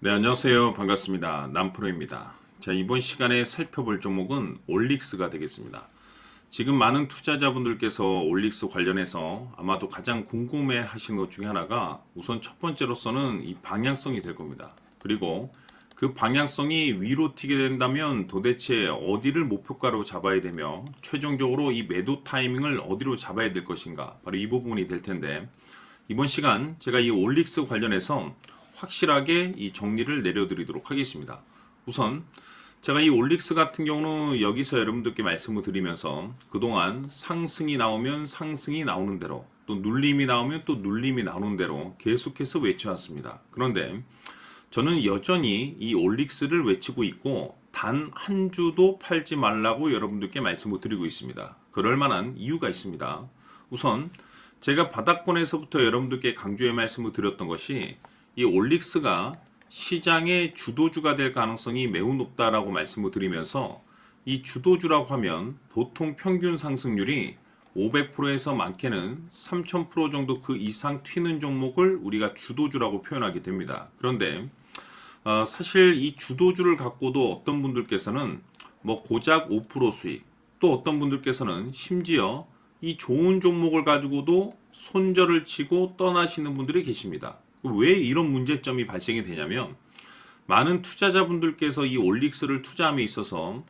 네, 안녕하세요. 반갑습니다. 남프로입니다. 자, 이번 시간에 살펴볼 종목은 올릭스가 되겠습니다. 지금 많은 투자자분들께서 올릭스 관련해서 아마도 가장 궁금해 하시는 것 중에 하나가 우선 첫 번째로서는 이 방향성이 될 겁니다. 그리고 그 방향성이 위로 튀게 된다면 도대체 어디를 목표가로 잡아야 되며 최종적으로 이 매도 타이밍을 어디로 잡아야 될 것인가, 바로 이 부분이 될 텐데, 이번 시간 제가 이 올릭스 관련해서 확실하게 이 정리를 내려드리도록 하겠습니다. 우선 제가 이 올릭스 같은 경우는 여기서 여러분들께 말씀을 드리면서 그동안 상승이 나오면 상승이 나오는 대로, 또 눌림이 나오면 또 눌림이 나오는 대로 계속해서 외쳐왔습니다. 그런데 저는 여전히 이 올릭스를 외치고 있고 단 한 주도 팔지 말라고 여러분들께 말씀을 드리고 있습니다. 그럴 만한 이유가 있습니다. 우선 제가 바닥권에서부터 여러분들께 강조의 말씀을 드렸던 것이 이 올릭스가 시장의 주도주가 될 가능성이 매우 높다라고 말씀을 드리면서, 이 주도주라고 하면 보통 평균 상승률이 500%에서 많게는 3000% 정도 그 이상 튀는 종목을 우리가 주도주라고 표현하게 됩니다. 그런데 사실 이 주도주를 갖고도 어떤 분들께서는 뭐 고작 5% 수익, 또 어떤 분들께서는 심지어 이 좋은 종목을 가지고도 손절을 치고 떠나시는 분들이 계십니다. 왜 이런 문제점이 발생이 되냐면, 많은 투자자분들께서 이 올릭스를 투자함에 있어서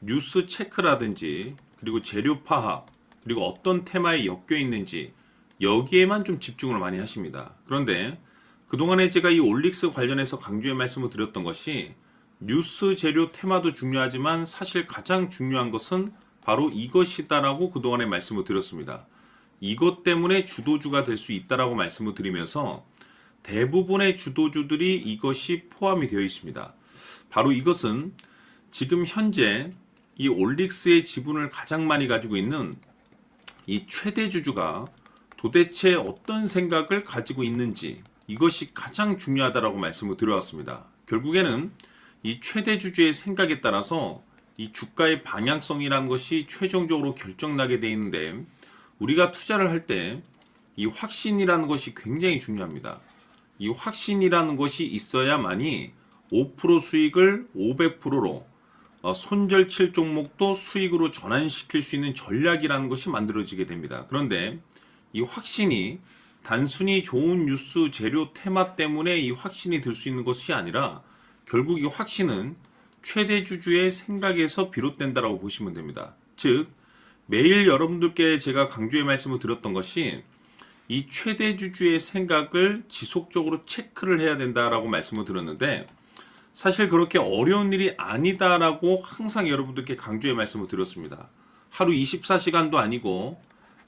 뉴스 체크라든지, 그리고 재료 파악, 그리고 어떤 테마에 엮여 있는지 여기에만 좀 집중을 많이 하십니다. 그런데 그동안에 제가 이 올릭스 관련해서 강조의 말씀을 드렸던 것이, 뉴스 재료 테마도 중요하지만 사실 가장 중요한 것은 바로 이것이다라고 그동안에 말씀을 드렸습니다. 이것 때문에 주도주가 될 수 있다라고 말씀을 드리면서 대부분의 주도주들이 이것이 포함이 되어 있습니다. 바로 이것은 지금 현재 이 올릭스의 지분을 가장 많이 가지고 있는 이 최대 주주가 도대체 어떤 생각을 가지고 있는지, 이것이 가장 중요하다라고 말씀을 드려왔습니다. 결국에는 이 최대 주주의 생각에 따라서 이 주가의 방향성이라는 것이 최종적으로 결정나게 되어 있는데, 우리가 투자를 할 때 이 확신이라는 것이 굉장히 중요합니다. 이 확신이라는 것이 있어야만이 5% 수익을 500%로 손절칠 종목도 수익으로 전환시킬 수 있는 전략이라는 것이 만들어지게 됩니다. 그런데 이 확신이 단순히 좋은 뉴스 재료 테마 때문에 이 확신이 들 수 있는 것이 아니라, 결국 이 확신은 최대 주주의 생각에서 비롯된다라고 보시면 됩니다. 즉, 매일 여러분들께 제가 강조의 말씀을 드렸던 것이, 이 최대 주주의 생각을 지속적으로 체크를 해야 된다라고 말씀을 드렸는데, 사실 그렇게 어려운 일이 아니다라고 항상 여러분들께 강조의 말씀을 드렸습니다. 하루 24시간도 아니고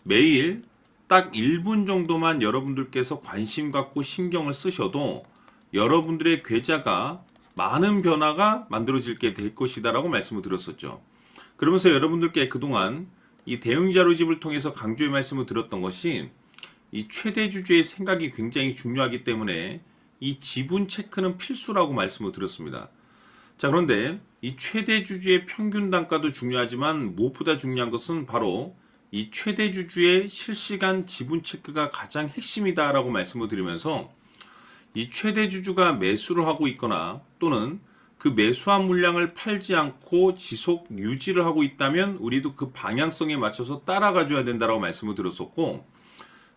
매일 딱 1분 정도만 여러분들께서 관심 갖고 신경을 쓰셔도 여러분들의 계좌가 많은 변화가 만들어지게 될 것이다라고 말씀을 드렸었죠. 그러면서 여러분들께 그동안 이 대응 자료집을 통해서 강조의 말씀을 드렸던 것이, 이 최대 주주의 생각이 굉장히 중요하기 때문에 이 지분 체크는 필수라고 말씀을 드렸습니다. 자, 그런데 이 최대 주주의 평균 단가도 중요하지만 무엇보다 중요한 것은 바로 이 최대 주주의 실시간 지분 체크가 가장 핵심이다라고 말씀을 드리면서, 이 최대 주주가 매수를 하고 있거나 또는 그 매수한 물량을 팔지 않고 지속 유지를 하고 있다면 우리도 그 방향성에 맞춰서 따라가 줘야 된다라고 말씀을 드렸었고,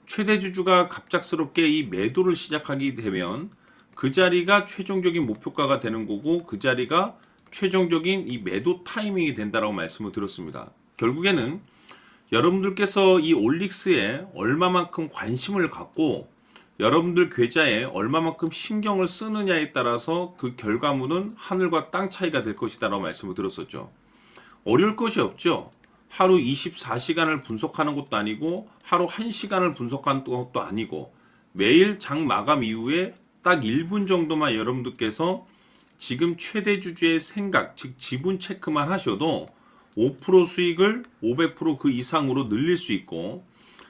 최대 주주가 갑작스럽게 이 매도를 시작하게 되면 그 자리가 최종적인 목표가가 되는 거고, 그 자리가 최종적인 이 매도 타이밍이 된다라고 말씀을 드렸습니다. 결국에는 여러분들께서 이 올릭스에 얼마만큼 관심을 갖고 여러분들 계좌에 얼마만큼 신경을 쓰느냐에 따라서 그 결과물은 하늘과 땅 차이가 될 것이다라고 말씀을 드렸었죠. 어려울 것이 없죠. 하루 24시간을 분석하는 것도 아니고 하루 1시간을 분석하는 것도 아니고, 매일 장 마감 이후에 딱 1분 정도만 여러분들께서 지금 최대 주주의 생각, 즉 지분 체크만 하셔도 5% 수익을 500%그 이상으로 늘릴 수 있고,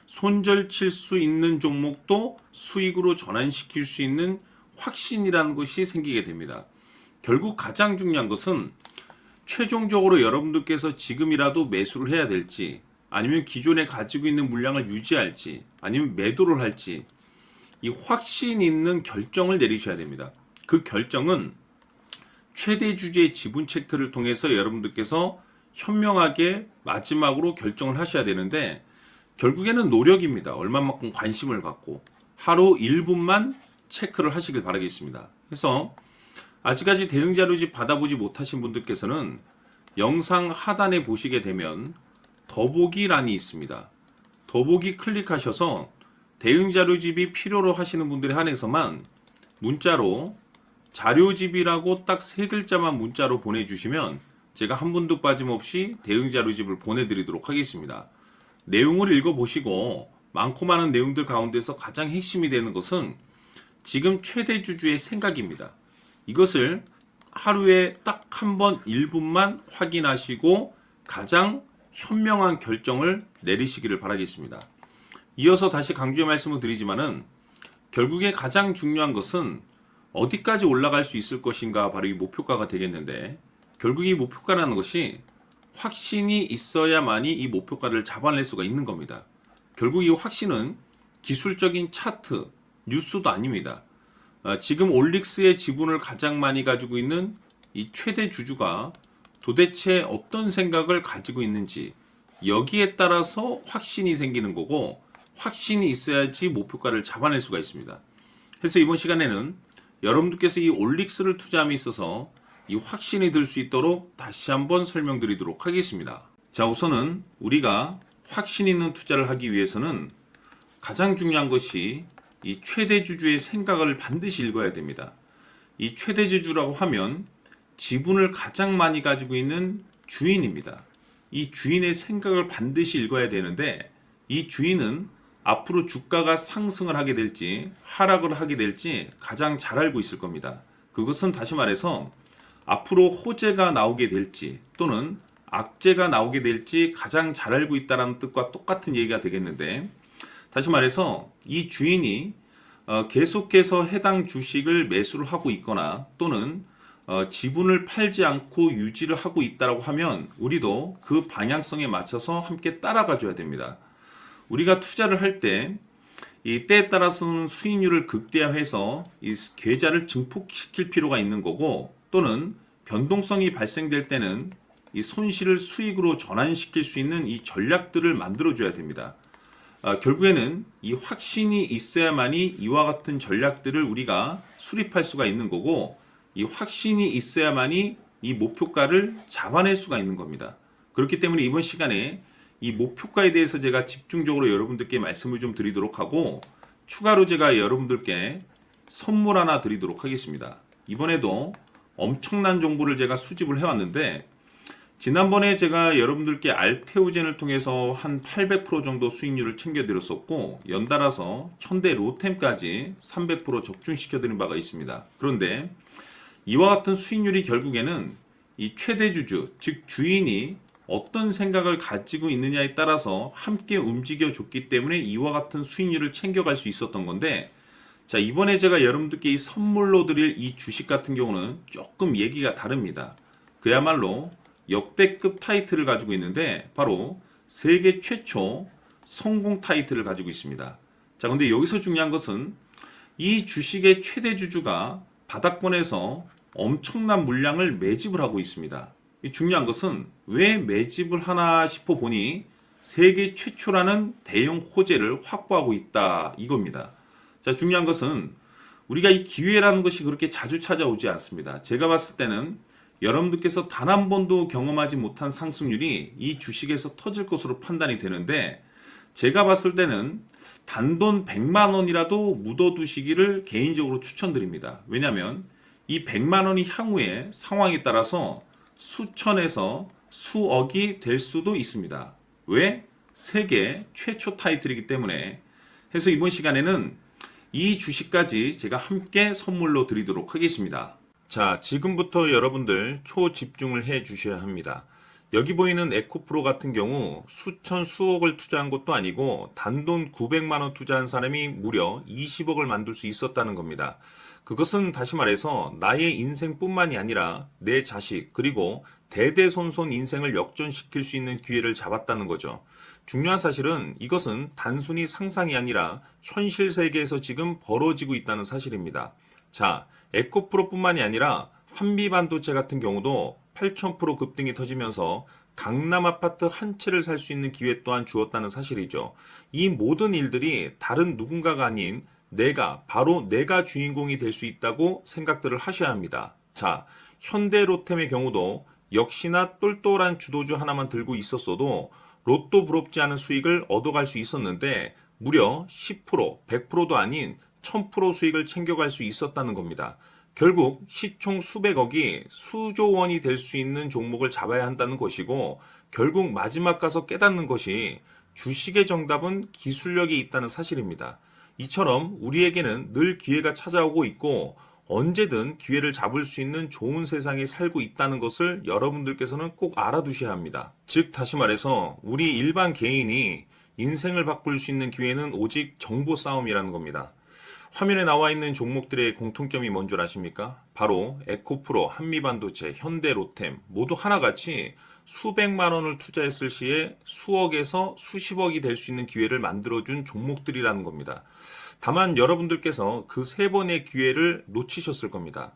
손절칠 수 있는 종목도 수익으로 전환시킬 수 있는 확신이라는 것이 생기게 됩니다. 결국 가장 중요한 것은 최종적으로 여러분들께서 지금이라도 매수를 해야 될지, 아니면 기존에 가지고 있는 물량을 유지할지, 아니면 매도를 할지, 이 확신 있는 결정을 내리셔야 됩니다. 그 결정은 최대 주주의 지분 체크를 통해서 여러분들께서 현명하게 마지막으로 결정을 하셔야 되는데, 결국에는 노력입니다. 얼마만큼 관심을 갖고 하루 1분만 체크를 하시길 바라겠습니다. 그래서 아직까지 대응자료집 받아보지 못하신 분들께서는 영상 하단에 보시게 되면 더보기란이 있습니다. 더보기 클릭하셔서 대응자료집이 필요로 하시는 분들에 한해서만 문자로 자료집이라고 딱 3글자만 문자로 보내주시면 제가 한 분도 빠짐없이 대응자료집을 보내드리도록 하겠습니다. 내용을 읽어보시고 많고 많은 내용들 가운데서 가장 핵심이 되는 것은 지금 최대 주주의 생각입니다. 이것을 하루에 딱 한 번 1분만 확인하시고 가장 현명한 결정을 내리시기를 바라겠습니다. 이어서 다시 강조의 말씀을 드리지만은 결국에 가장 중요한 것은 어디까지 올라갈 수 있을 것인가, 바로 이 목표가가 되겠는데, 결국 이 목표가라는 것이 확신이 있어야만이 이 목표가를 잡아낼 수가 있는 겁니다. 결국 이 확신은 기술적인 차트, 뉴스도 아닙니다. 지금 올릭스의 지분을 가장 많이 가지고 있는 이 최대 주주가 도대체 어떤 생각을 가지고 있는지, 여기에 따라서 확신이 생기는 거고, 확신이 있어야지 목표가를 잡아낼 수가 있습니다. 그래서 이번 시간에는 여러분들께서 이 올릭스를 투자함에 있어서 이 확신이 들 수 있도록 다시 한번 설명드리도록 하겠습니다. 자, 우선은 우리가 확신 있는 투자를 하기 위해서는 가장 중요한 것이 이 최대 주주의 생각을 반드시 읽어야 됩니다. 이 최대 주주라고 하면 지분을 가장 많이 가지고 있는 주인입니다. 이 주인의 생각을 반드시 읽어야 되는데, 이 주인은 앞으로 주가가 상승을 하게 될지 하락을 하게 될지 가장 잘 알고 있을 겁니다. 그것은 다시 말해서 앞으로 호재가 나오게 될지 또는 악재가 나오게 될지 가장 잘 알고 있다는 뜻과 똑같은 얘기가 되겠는데, 다시 말해서 이 주인이 계속해서 해당 주식을 매수를 하고 있거나 또는 지분을 팔지 않고 유지를 하고 있다고 하면 우리도 그 방향성에 맞춰서 함께 따라가 줘야 됩니다. 우리가 투자를 할 때 이 때에 따라서는 수익률을 극대화해서 이 계좌를 증폭시킬 필요가 있는 거고, 또는 변동성이 발생될 때는 이 손실을 수익으로 전환시킬 수 있는 이 전략들을 만들어 줘야 됩니다. 결국에는 이 확신이 있어야만이 이와 같은 전략들을 우리가 수립할 수가 있는 거고, 이 확신이 있어야만이 이 목표가를 잡아낼 수가 있는 겁니다. 그렇기 때문에 이번 시간에 이 목표가에 대해서 제가 집중적으로 여러분들께 말씀을 좀 드리도록 하고, 추가로 제가 여러분들께 선물 하나 드리도록 하겠습니다. 이번에도 엄청난 정보를 제가 수집을 해왔는데, 지난번에 제가 여러분들께 알테오젠을 통해서 한 800% 정도 수익률을 챙겨드렸었고, 연달아서 현대 로템까지 300% 적중시켜드린 바가 있습니다. 그런데 이와 같은 수익률이 결국에는 이 최대 주주, 즉 주인이 어떤 생각을 가지고 있느냐에 따라서 함께 움직여 줬기 때문에 이와 같은 수익률을 챙겨갈 수 있었던 건데, 자, 이번에 제가 여러분들께 이 선물로 드릴 이 주식 같은 경우는 조금 얘기가 다릅니다. 그야말로 역대급 타이틀을 가지고 있는데, 바로 세계 최초 성공 타이틀을 가지고 있습니다. 자, 근데 여기서 중요한 것은 이 주식의 최대 주주가 바닥권에서 엄청난 물량을 매집을 하고 있습니다. 이 중요한 것은 왜 매집을 하나 싶어 보니 세계 최초라는 대형 호재를 확보하고 있다, 이겁니다. 자, 중요한 것은 우리가 이 기회라는 것이 그렇게 자주 찾아오지 않습니다. 제가 봤을 때는 여러분들께서 단 한 번도 경험하지 못한 상승률이 이 주식에서 터질 것으로 판단이 되는데, 제가 봤을 때는 단돈 100만 원이라도 묻어두시기를 개인적으로 추천드립니다. 왜냐하면 이 100만 원이 향후에 상황에 따라서 수천에서 수억이 될 수도 있습니다. 왜? 세계 최초 타이틀이기 때문에. 해서 이번 시간에는 이 주식까지 제가 함께 선물로 드리도록 하겠습니다. 자, 지금부터 여러분들 초집중을 해 주셔야 합니다. 여기 보이는 에코프로 같은 경우 수천 수억을 투자한 것도 아니고 단돈 900만 원 투자한 사람이 무려 20억을 만들 수 있었다는 겁니다. 그것은 다시 말해서 나의 인생뿐만이 아니라 내 자식 그리고 대대손손 인생을 역전시킬 수 있는 기회를 잡았다는 거죠. 중요한 사실은 이것은 단순히 상상이 아니라 현실 세계에서 지금 벌어지고 있다는 사실입니다. 자, 에코프로뿐만이 아니라 한미반도체 같은 경우도 8,000% 급등이 터지면서 강남 아파트 한 채를 살 수 있는 기회 또한 주었다는 사실이죠. 이 모든 일들이 다른 누군가가 아닌 바로 내가 주인공이 될 수 있다고 생각들을 하셔야 합니다. 자, 현대로템의 경우도 역시나 똘똘한 주도주 하나만 들고 있었어도 로또 부럽지 않은 수익을 얻어갈 수 있었는데 무려 10%, 100%도 아닌 1000% 수익을 챙겨갈 수 있었다는 겁니다. 결국 시총 수백억이 수조 원이 될 수 있는 종목을 잡아야 한다는 것이고 결국 마지막 가서 깨닫는 것이 주식의 정답은 기술력이 있다는 사실입니다. 이처럼 우리에게는 늘 기회가 찾아오고 있고 언제든 기회를 잡을 수 있는 좋은 세상에 살고 있다는 것을 여러분들께서는 꼭 알아두셔야 합니다. 즉 다시 말해서 우리 일반 개인이 인생을 바꿀 수 있는 기회는 오직 정보 싸움이라는 겁니다. 화면에 나와 있는 종목들의 공통점이 뭔 줄 아십니까? 바로 에코프로, 한미반도체, 현대로템 모두 하나같이 수백만 원을 투자했을 시에 수억에서 수십억이 될 수 있는 기회를 만들어준 종목들이라는 겁니다. 다만 여러분들께서 그 세 번의 기회를 놓치셨을 겁니다.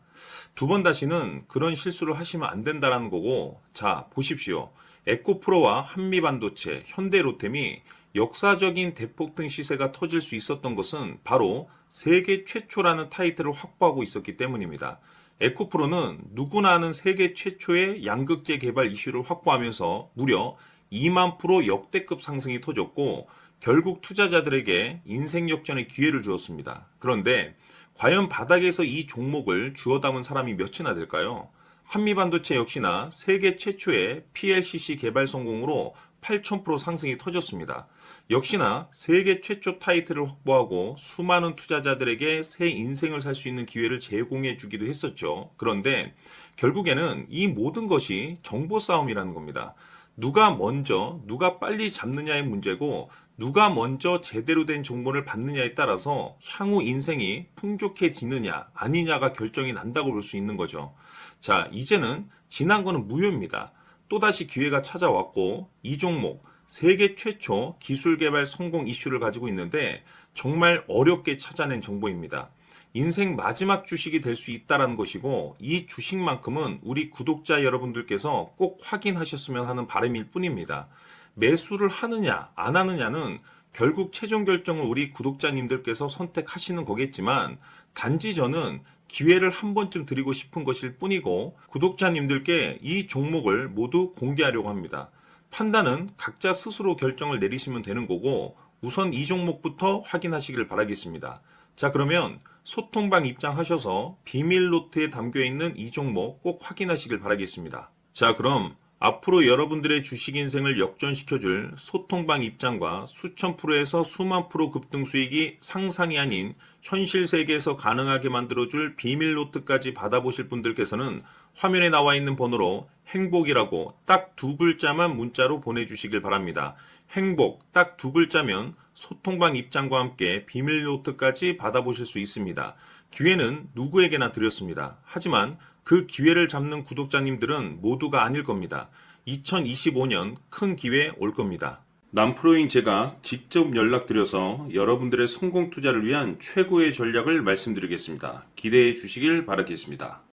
두 번 다시는 그런 실수를 하시면 안 된다는 거고, 자, 보십시오. 에코프로와 한미반도체, 현대로템이 역사적인 대폭등 시세가 터질 수 있었던 것은 바로 세계 최초라는 타이틀을 확보하고 있었기 때문입니다. 에코프로는 누구나 아는 세계 최초의 양극재 개발 이슈를 확보하면서 무려 2만 프로 역대급 상승이 터졌고 결국 투자자들에게 인생 역전의 기회를 주었습니다. 그런데 과연 바닥에서 이 종목을 주워 담은 사람이 몇이나 될까요? 한미반도체 역시나 세계 최초의 PLCC 개발 성공으로 8,000% 상승이 터졌습니다. 역시나 세계 최초 타이틀을 확보하고 수많은 투자자들에게 새 인생을 살 수 있는 기회를 제공해 주기도 했었죠. 그런데 결국에는 이 모든 것이 정보 싸움이라는 겁니다. 누가 빨리 잡느냐의 문제고 누가 먼저 제대로 된 정보를 받느냐에 따라서 향후 인생이 풍족해지느냐 아니냐가 결정이 난다고 볼 수 있는 거죠. 자, 이제는 지난 거는 무효입니다. 또다시 기회가 찾아왔고 이 종목 세계 최초 기술 개발 성공 이슈를 가지고 있는데 정말 어렵게 찾아낸 정보입니다. 인생 마지막 주식이 될 수 있다는 것이고 이 주식만큼은 우리 구독자 여러분들께서 꼭 확인하셨으면 하는 바람일 뿐입니다. 매수를 하느냐 안 하느냐는 결국 최종 결정을 우리 구독자님들께서 선택하시는 거겠지만 단지 저는 기회를 한 번쯤 드리고 싶은 것일 뿐이고 구독자님들께 이 종목을 모두 공개하려고 합니다. 판단은 각자 스스로 결정을 내리시면 되는 거고 우선 이 종목부터 확인하시길 바라겠습니다. 자, 그러면 소통방 입장하셔서 비밀 노트에 담겨 있는 이 종목 꼭 확인하시길 바라겠습니다. 자, 그럼 앞으로 여러분들의 주식 인생을 역전시켜줄 소통방 입장과 수천 프로에서 수만 프로 급등 수익이 상상이 아닌 현실 세계에서 가능하게 만들어줄 비밀 노트까지 받아보실 분들께서는 화면에 나와 있는 번호로 행복이라고 딱 두 글자만 문자로 보내주시길 바랍니다. 행복 딱 두 글자면 소통방 입장과 함께 비밀 노트까지 받아보실 수 있습니다. 기회는 누구에게나 드렸습니다. 하지만 그 기회를 잡는 구독자님들은 모두가 아닐 겁니다. 2025년 큰 기회 올 겁니다. 남프로인 제가 직접 연락드려서 여러분들의 성공 투자를 위한 최고의 전략을 말씀드리겠습니다. 기대해 주시길 바라겠습니다.